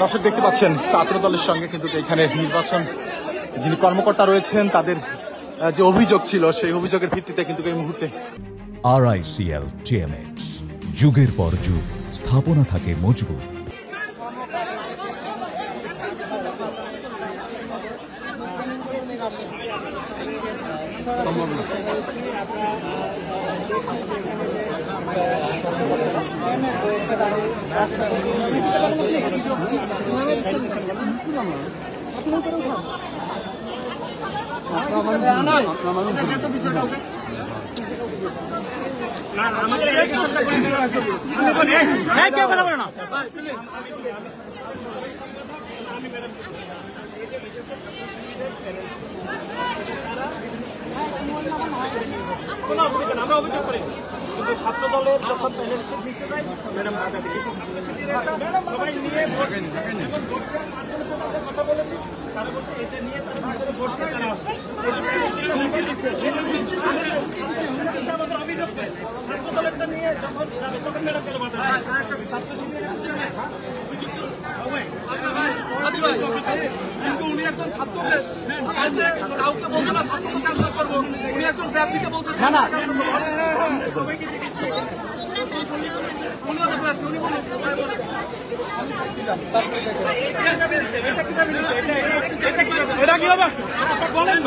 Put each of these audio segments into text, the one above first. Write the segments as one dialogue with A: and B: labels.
A: দর্শক দেখতে পাচ্ছেন ছাত্র দলের সঙ্গে কিন্তু এখানে নির্বাচন যিনি কর্মকর্তা রয়েছেন তাদের যে অভিযোগ ছিল সেই অভিযোগের ভিত্তিতে কিন্তু এই মুহূর্তে
B: RICL TMX যুগের পর যুগ স্থাপনা থাকে মজবুত।
C: কোনো অসুবিধা না, আমরা অভিযোগ করি কিন্তু ছাত্র দলের যখন ইলেকশন দিতে যায় ম্যাডাম সবাই নিয়ে কথা বলেছি, তারা বলছে এটা নিয়ে তারা ভোট দিতে তারা আসছে। আমাদের অভিযোগ দেয় ছাত্র দলেরটা নিয়ে যখন যাবে তখন ম্যাডাম কেন বাধা ছাত্র কিন্তু উনি একজন ছাত্রকে কাউকে বলছে না ছাত্রকে ক্যান্সেল করবো, উনি একজন প্রার্থীকে বলছে এটা কি হবে বলেন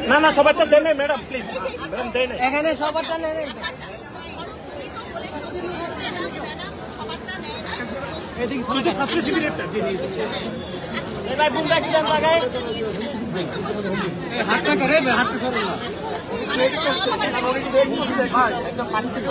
C: না। না সবারটা দেয় নাই ম্যাডাম, প্লিজ ম্যাডাম দেয় নাই এখানে সবারটা নেই। ছাত্র শিবিরেরটা হাতটা করে হাতটা একদম পানি থেকে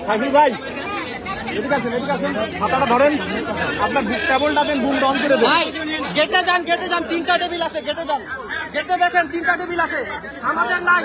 C: সাইফুল ভাই এদিকে আসেন, খাতাটা ধরেন, আপনার টেবলটা দেন, বুম ডাউন করে দেন। গেটে যান, তিনটা টেবিল আছে, গেটে যান, গেটে দেখেন তিনটা টেবিল আছে, আমাদের নাই,